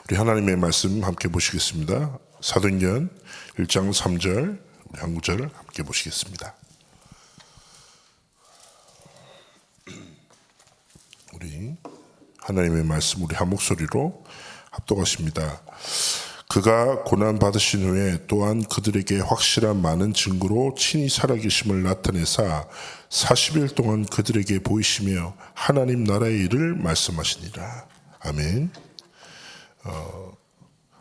우리 하나님의 말씀 함께 보시겠습니다. 사도행전 1장 3절 우리 한 구절 함께 보시겠습니다. 우리 하나님의 말씀 우리 한 목소리로 합독하십니다. 그가 고난 받으신 후에 또한 그들에게 확실한 많은 증거로 친히 살아계심을 나타내사 40일 동안 그들에게 보이시며 하나님 나라의 일을 말씀하시니라. 아멘.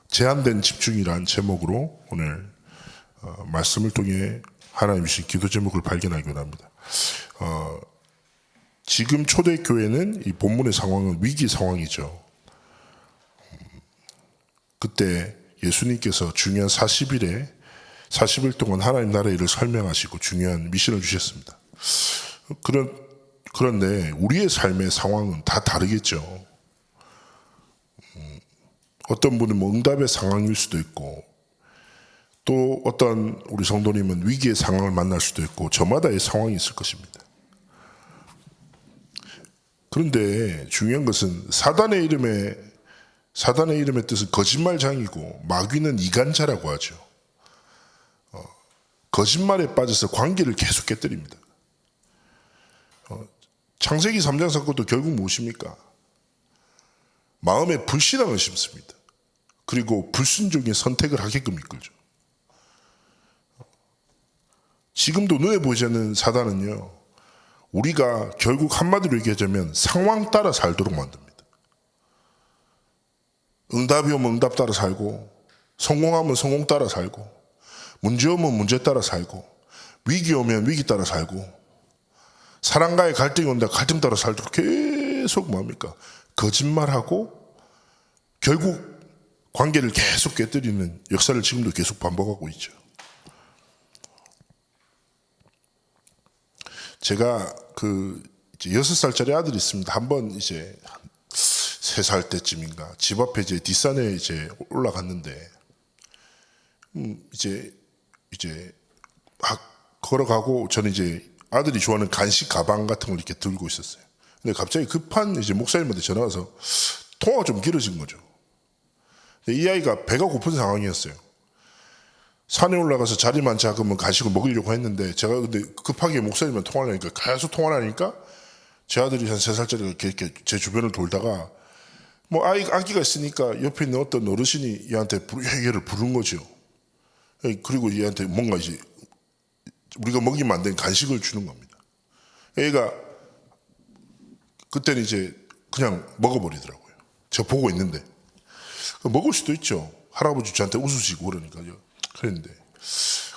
제한된 집중이란 제목으로 오늘 말씀을 통해 하나님 주신 기도 제목을 발견하기 원합니다. 지금 초대교회는 이 본문의 상황은 위기 상황이죠. 그때 예수님께서 중요한 40일 동안 하나님 나라의 일을 설명하시고 중요한 미션을 주셨습니다. 그런데 우리의 삶의 상황은 다 다르겠죠. 어떤 분은 응답의 상황일 수도 있고, 또 어떤 우리 성도님은 위기의 상황을 만날 수도 있고, 저마다의 상황이 있을 것입니다. 그런데 중요한 것은 사단의 이름의 뜻은 거짓말장이고 마귀는 이간자라고 하죠. 거짓말에 빠져서 관계를 계속 깨뜨립니다. 창세기 3장 사건도 결국 무엇입니까? 마음에 불신앙을 심습니다. 그리고 불순종의 선택을 하게끔 이끌죠. 지금도 눈에 보이지 않는 사단은요, 우리가 결국 한마디로 얘기하자면 상황 따라 살도록 만듭니다. 응답이 오면 응답 따라 살고, 성공하면 성공 따라 살고, 문제 오면 문제 따라 살고, 위기 오면 위기 따라 살고, 사람과의 갈등이 온다 갈등 따라 살도록 계속 뭡니까? 거짓말하고 결국 관계를 계속 깨뜨리는 역사를 지금도 계속 반복하고 있죠. 제가 6살짜리 아들이 있습니다. 한번 이제 3살 때쯤인가 집 앞에 이제 뒷산에 이제 올라갔는데 이제 막 걸어가고 저는 이제 아들이 좋아하는 간식 가방 같은 걸 이렇게 들고 있었어요. 근데 갑자기 급한 이제 목사님한테 전화 와서 통화가 좀 길어진 거죠. 근데 이 아이가 배가 고픈 상황이었어요. 산에 올라가서 자리만 잡으면 간식을 먹으려고 했는데 제가 근데 급하게 목사님한테 통화를 하니까 계속 통화를 하니까 제 아들이 한 3살짜리가 이렇게 제 주변을 돌다가 뭐 아기가 있으니까 옆에 있는 어떤 어르신이 얘를 부른 거죠. 그리고 얘한테 뭔가 이제 우리가 먹이면 안 되는 간식을 주는 겁니다. 얘가 그때는 이제 그냥 먹어버리더라고요. 제가 보고 있는데. 먹을 수도 있죠. 할아버지 저한테 웃으시고 그러니까요. 그랬는데.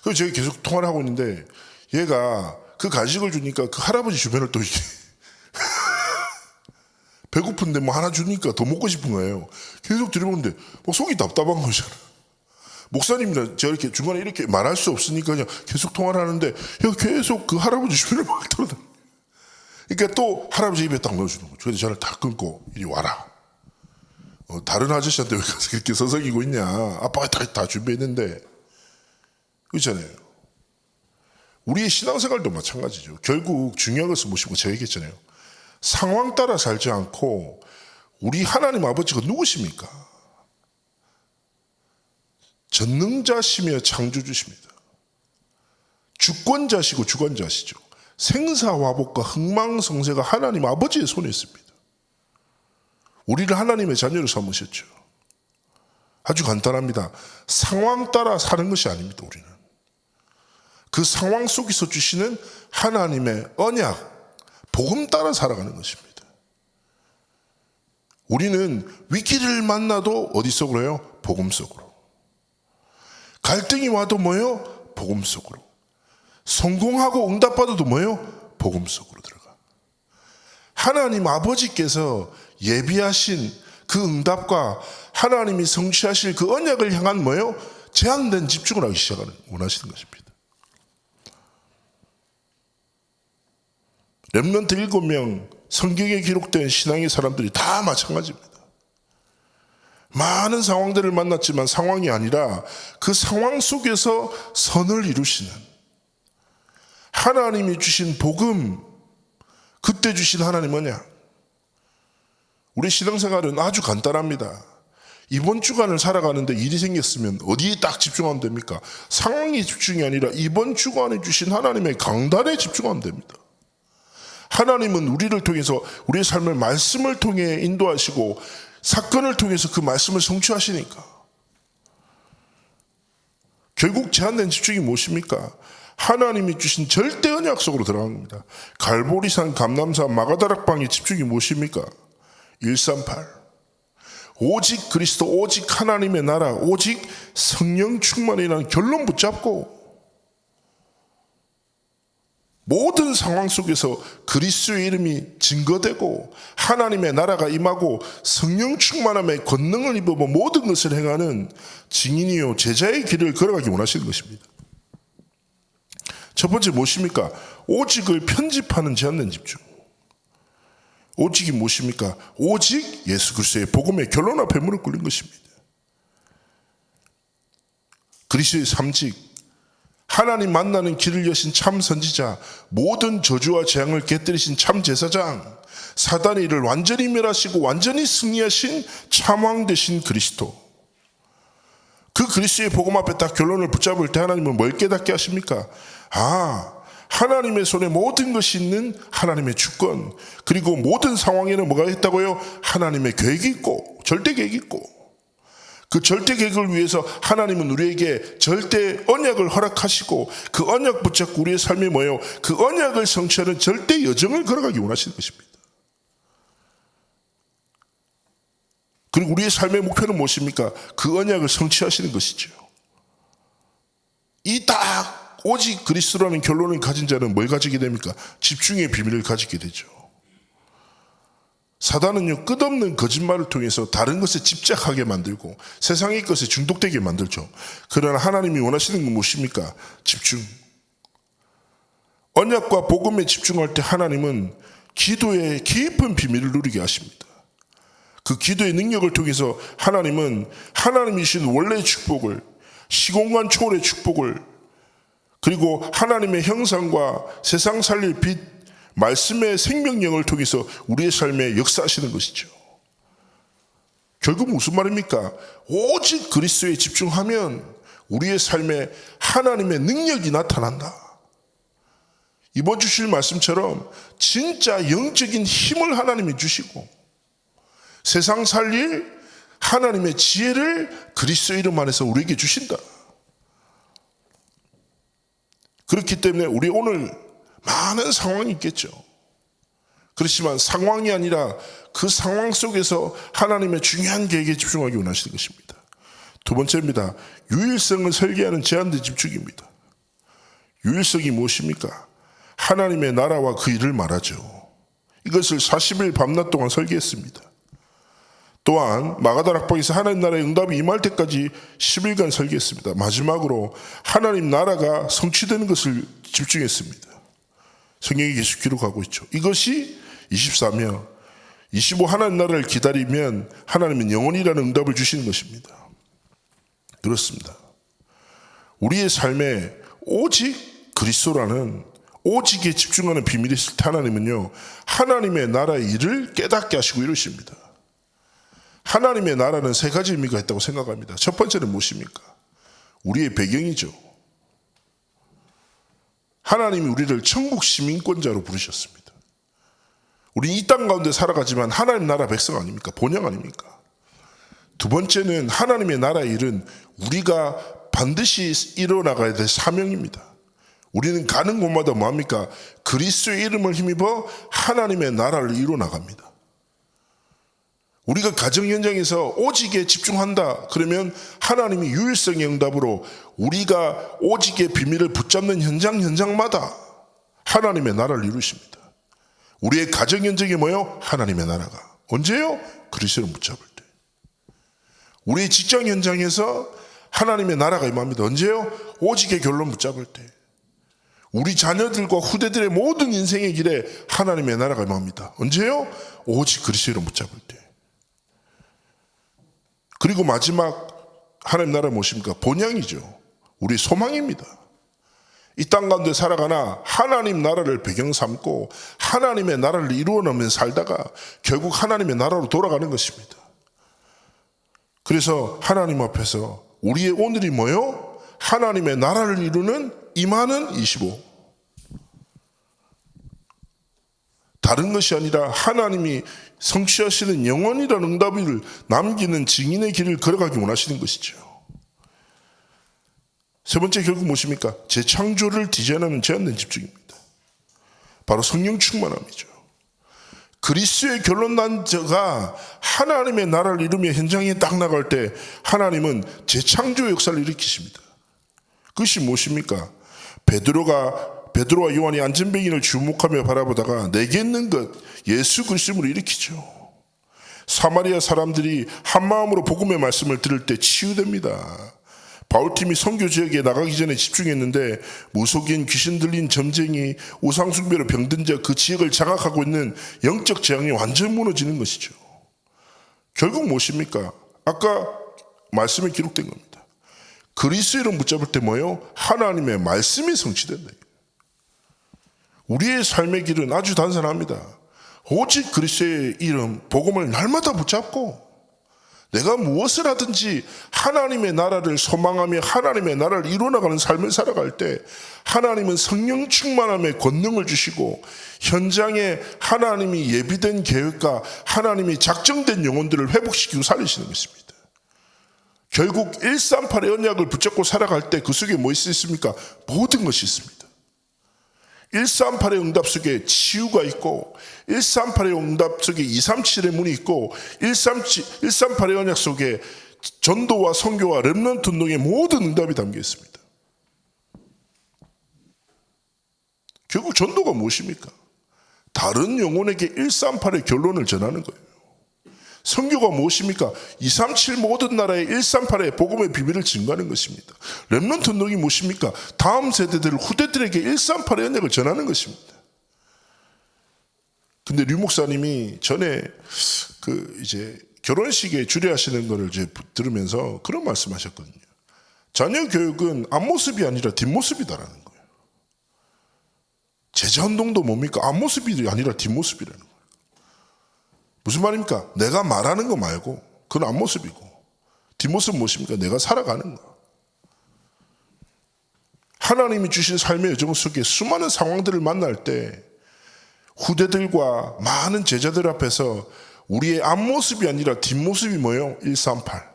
그래서 제가 계속 통화를 하고 있는데 얘가 그 간식을 주니까 그 할아버지 주변을 또 이렇게 배고픈데 뭐 하나 주니까 더 먹고 싶은 거예요. 계속 들여보는데 속이 답답한 거잖아. 목사님이랑 제가 이렇게 중간에 이렇게 말할 수 없으니까 그냥 계속 통화를 하는데 계속 그 할아버지 주변을 막 돌아다녀. 그러니까 또 할아버지 입에 딱 넣어주는 거죠. 그래서 저를 다 끊고 이리 와라. 다른 아저씨한테 왜 가서 그렇게 서성이고 있냐. 아빠가 다 준비했는데. 그렇잖아요. 우리의 신앙생활도 마찬가지죠. 결국 중요한 것은 무엇이고 제가 얘기했잖아요. 상황 따라 살지 않고 우리 하나님 아버지가 누구십니까? 전능자시며 창조주십니다. 주권자시고 주관자시죠. 생사화복과 흥망성쇠가 하나님 아버지의 손에 있습니다. 우리를 하나님의 자녀로 삼으셨죠. 아주 간단합니다. 상황 따라 사는 것이 아닙니다. 우리는 그 상황 속에서 주시는 하나님의 언약, 복음 따라 살아가는 것입니다. 우리는 위기를 만나도 어디 속으로 해요? 복음 속으로. 갈등이 와도 뭐예요? 복음 속으로. 성공하고 응답받아도 뭐예요? 복음 속으로 들어가. 하나님 아버지께서 예비하신 그 응답과 하나님이 성취하실 그 언약을 향한 뭐예요? 제한된 집중을 하기 원하시는 것입니다. 렘넌트 7명 성경에 기록된 신앙의 사람들이 다 마찬가지입니다. 많은 상황들을 만났지만 상황이 아니라 그 상황 속에서 선을 이루시는 하나님이 주신 복음, 그때 주신 하나님 언약. 우리 신앙생활은 아주 간단합니다. 이번 주간을 살아가는데 일이 생겼으면 어디에 딱 집중하면 됩니까? 상황에 집중이 아니라 이번 주간에 주신 하나님의 강단에 집중하면 됩니다. 하나님은 우리를 통해서 우리의 삶을 말씀을 통해 인도하시고 사건을 통해서 그 말씀을 성취하시니까. 결국 제한된 집중이 무엇입니까? 하나님이 주신 절대 언약 속으로 들어간 겁니다. 갈보리산, 감람산, 마가다락방의 집중이 무엇입니까? 138. 오직 그리스도, 오직 하나님의 나라, 오직 성령 충만이라는 결론 붙잡고 모든 상황 속에서 그리스도의 이름이 증거되고 하나님의 나라가 임하고 성령 충만함의 권능을 입어 모든 것을 행하는 증인이요 제자의 길을 걸어가기 원하시는 것입니다. 첫 번째 무엇입니까? 오직을 편집하는 제한된 집중. 오직이 무엇입니까? 오직 예수 그리스도의 복음의 결론 앞에 무릎 꿇는 것입니다. 그리스도의 삼직, 하나님 만나는 길을 여신 참 선지자, 모든 저주와 재앙을 깨뜨리신 참 제사장, 사단의 일을 완전히 멸하시고 완전히 승리하신 참왕 되신 그리스도. 그 그리스도의 복음 앞에 딱 결론을 붙잡을 때 하나님은 뭘 깨닫게 하십니까? 하나님의 손에 모든 것이 있는 하나님의 주권, 그리고 모든 상황에는 뭐가 있다고요? 하나님의 계획이 있고 절대 계획이 있고, 그 절대 계획을 위해서 하나님은 우리에게 절대 언약을 허락하시고 그 언약 붙잡고 우리의 삶이 뭐예요? 그 언약을 성취하는 절대 여정을 걸어가기 원하시는 것입니다. 그리고 우리의 삶의 목표는 무엇입니까? 그 언약을 성취하시는 것이죠. 이 딱 오직 그리스도라는 결론을 가진 자는 뭘 가지게 됩니까? 집중의 비밀을 가지게 되죠. 사단은요, 끝없는 거짓말을 통해서 다른 것에 집착하게 만들고 세상의 것에 중독되게 만들죠. 그러나 하나님이 원하시는 건 무엇입니까? 집중. 언약과 복음에 집중할 때 하나님은 기도의 깊은 비밀을 누리게 하십니다. 그 기도의 능력을 통해서 하나님은 하나님이 주신 원래의 축복을, 시공간 초월의 축복을, 그리고 하나님의 형상과 세상 살릴 빛, 말씀의 생명력을 통해서 우리의 삶에 역사하시는 것이죠. 결국 무슨 말입니까? 오직 그리스도에 집중하면 우리의 삶에 하나님의 능력이 나타난다. 이번 주 주실 말씀처럼 진짜 영적인 힘을 하나님이 주시고 세상 살릴 하나님의 지혜를 그리스도 이름 안에서 우리에게 주신다. 그렇기 때문에 우리 오늘 많은 상황이 있겠죠. 그렇지만 상황이 아니라 그 상황 속에서 하나님의 중요한 계획에 집중하기 원하시는 것입니다. 두 번째입니다. 유일성을 설계하는 제한된 집중입니다. 유일성이 무엇입니까? 하나님의 나라와 그 일을 말하죠. 이것을 40일 밤낮 동안 설계했습니다. 또한 마가다락방에서 하나님 나라의 응답이 임할 때까지 10일간 설계했습니다. 마지막으로 하나님 나라가 성취되는 것을 집중했습니다. 성경에 계속 기록하고 있죠. 이것이 24며 25 하나님 나라를 기다리면 하나님은 영원이라는 응답을 주시는 것입니다. 그렇습니다. 우리의 삶에 오직 그리스도라는 오직에 집중하는 비밀이 있을 때 하나님은요, 하나님의 나라의 일을 깨닫게 하시고 이러십니다. 하나님의 나라는 세 가지 의미가 있다고 생각합니다. 첫 번째는 무엇입니까? 우리의 배경이죠. 하나님이 우리를 천국 시민권자로 부르셨습니다. 우리 이 땅 가운데 살아가지만 하나님 나라 백성 아닙니까? 본향 아닙니까? 두 번째는 하나님의 나라의 일은 우리가 반드시 이뤄나가야 될 사명입니다. 우리는 가는 곳마다 뭐합니까? 그리스도의 이름을 힘입어 하나님의 나라를 이뤄나갑니다. 우리가 가정 현장에서 오직에 집중한다. 그러면 하나님이 유일성의 응답으로 우리가 오직의 비밀을 붙잡는 현장마다 하나님의 나라를 이루십니다. 우리의 가정 현장이 뭐예요? 하나님의 나라가. 언제요? 그리스도를 붙잡을 때. 우리의 직장 현장에서 하나님의 나라가 임합니다. 언제요? 오직의 결론 붙잡을 때. 우리 자녀들과 후대들의 모든 인생의 길에 하나님의 나라가 임합니다. 언제요? 오직 그리스도를 붙잡을 때. 그리고 마지막 하나님 나라 무엇입니까? 본향이죠. 우리 소망입니다. 이 땅 가운데 살아가나 하나님 나라를 배경 삼고 하나님의 나라를 이루어나면 살다가 결국 하나님의 나라로 돌아가는 것입니다. 그래서 하나님 앞에서 우리의 오늘이 뭐요? 하나님의 나라를 이루는 임하는 25. 다른 것이 아니라 하나님이 성취하시는 영원이라는 응답을 남기는 증인의 길을 걸어가기 원하시는 것이죠. 세 번째 결국 무엇입니까? 재창조를 디자인하는 제한된 집중입니다. 바로 성령 충만함이죠. 그리스도의 결론 난 자가 하나님의 나라를 이루며 현장에 딱 나갈 때 하나님은 재창조 역사를 일으키십니다. 그것이 무엇입니까? 베드로와 요한이 안전뱅이를 주목하며 바라보다가 내게 있는 것 예수 그리스도를 일으키죠. 사마리아 사람들이 한 마음으로 복음의 말씀을 들을 때 치유됩니다. 바울팀이 선교 지역에 나가기 전에 집중했는데 무속인, 귀신 들린 점쟁이, 우상숭배로 병든 자 그 지역을 장악하고 있는 영적 재앙이 완전 무너지는 것이죠. 결국 무엇입니까? 아까 말씀에 기록된 겁니다. 그리스도를 붙잡을 때 뭐예요? 하나님의 말씀이 성취된다. 우리의 삶의 길은 아주 단순합니다. 오직 그리스도의 이름, 복음을 날마다 붙잡고 내가 무엇을 하든지 하나님의 나라를 소망하며 하나님의 나라를 이루어나가는 삶을 살아갈 때 하나님은 성령 충만함의 권능을 주시고 현장에 하나님이 예비된 계획과 하나님이 작정된 영혼들을 회복시키고 살리시는 것입니다. 결국 138의 언약을 붙잡고 살아갈 때 그 속에 무엇이 있습니까? 모든 것이 있습니다. 138의 응답 속에 치유가 있고 138의 응답 속에 237의 문이 있고 138의 언약 속에 전도와 선교와 렘넌트 운동의 모든 응답이 담겨 있습니다. 결국 전도가 무엇입니까? 다른 영혼에게 138의 결론을 전하는 거예요. 선교가 무엇입니까? 237 모든 나라의 138의 복음의 비밀을 증거하는 것입니다. 렘넌트 운동이 무엇입니까? 다음 세대들 후대들에게 138의 언약을 전하는 것입니다. 근데 류 목사님이 전에 이제 결혼식에 주례하시는 거를 이제 들으면서 그런 말씀하셨거든요. 자녀 교육은 앞모습이 아니라 뒷모습이다라는 거예요. 제자 운동도 뭡니까? 앞모습이 아니라 뒷모습이라는 거예요. 무슨 말입니까? 내가 말하는 거 말고 그건 앞모습이고 뒷모습은 무엇입니까? 내가 살아가는 거. 하나님이 주신 삶의 여정 속에 수많은 상황들을 만날 때 후대들과 많은 제자들 앞에서 우리의 앞모습이 아니라 뒷모습이 뭐예요? 138.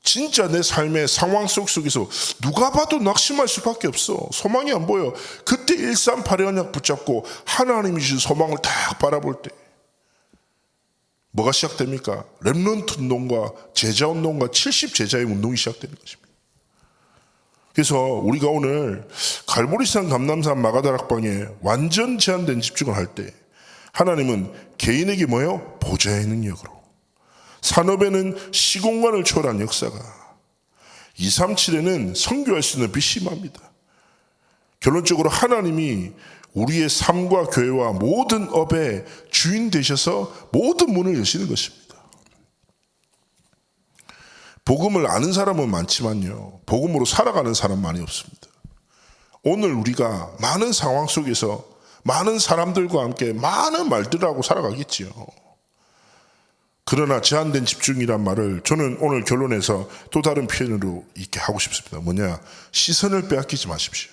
진짜 내 삶의 상황 속에서 누가 봐도 낙심할 수밖에 없어. 소망이 안 보여. 그때 138의 언약 붙잡고 하나님이 주신 소망을 딱 바라볼 때 뭐가 시작됩니까? 렘넌트 운동과 제자 운동과 70제자의 운동이 시작되는 것입니다. 그래서 우리가 오늘 갈보리산, 감남산, 마가다락방에 완전 제한된 집중을 할 때 하나님은 개인에게 뭐예요? 보좌의 능력으로, 산업에는 시공간을 초월한 역사가, 237에는 선교할 수 있는 빛이 임합니다. 결론적으로 하나님이 우리의 삶과 교회와 모든 업의 주인 되셔서 모든 문을 여시는 것입니다. 복음을 아는 사람은 많지만요, 복음으로 살아가는 사람 많이 없습니다. 오늘 우리가 많은 상황 속에서 많은 사람들과 함께 많은 말들을 하고 살아가겠지요. 그러나 제한된 집중이란 말을 저는 오늘 결론에서 또 다른 표현으로 이렇게 하고 싶습니다. 뭐냐? 시선을 빼앗기지 마십시오.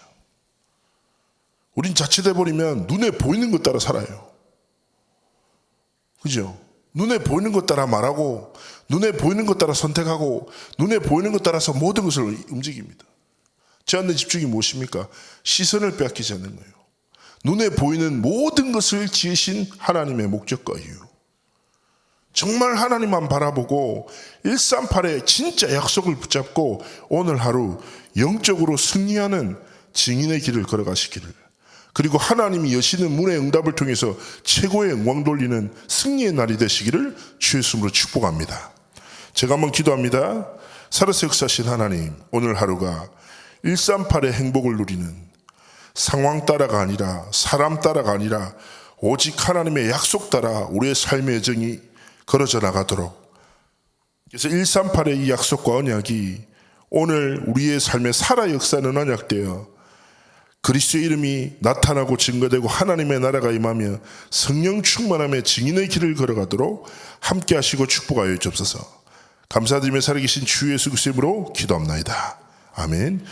우린 자칫해 버리면 눈에 보이는 것 따라 살아요. 그죠? 눈에 보이는 것 따라 말하고 눈에 보이는 것 따라 선택하고 눈에 보이는 것 따라서 모든 것을 움직입니다. 제한된 집중이 무엇입니까? 시선을 빼앗기지 않는 거예요. 눈에 보이는 모든 것을 지으신 하나님의 목적과 이유, 정말 하나님만 바라보고 138의 진짜 약속을 붙잡고 오늘 하루 영적으로 승리하는 증인의 길을 걸어가시기를, 그리고 하나님이 여시는 문의 응답을 통해서 최고의 영광 돌리는 승리의 날이 되시기를 주의 이름으로 축복합니다. 제가 한번 기도합니다. 살아서 역사하신 하나님, 오늘 하루가 138의 행복을 누리는 상황 따라가 아니라 사람 따라가 아니라 오직 하나님의 약속 따라 우리의 삶의 여정이 걸어져 나가도록, 그래서 138의 이 약속과 언약이 오늘 우리의 삶에 살아 역사하는 언약되어 그리스도의 이름이 나타나고 증거되고 하나님의 나라가 임하며 성령 충만함에 증인의 길을 걸어가도록 함께 하시고 축복하여 주옵소서. 감사드리며 살아계신 주 예수 그리스도의 이름으로 기도합나이다. 아멘.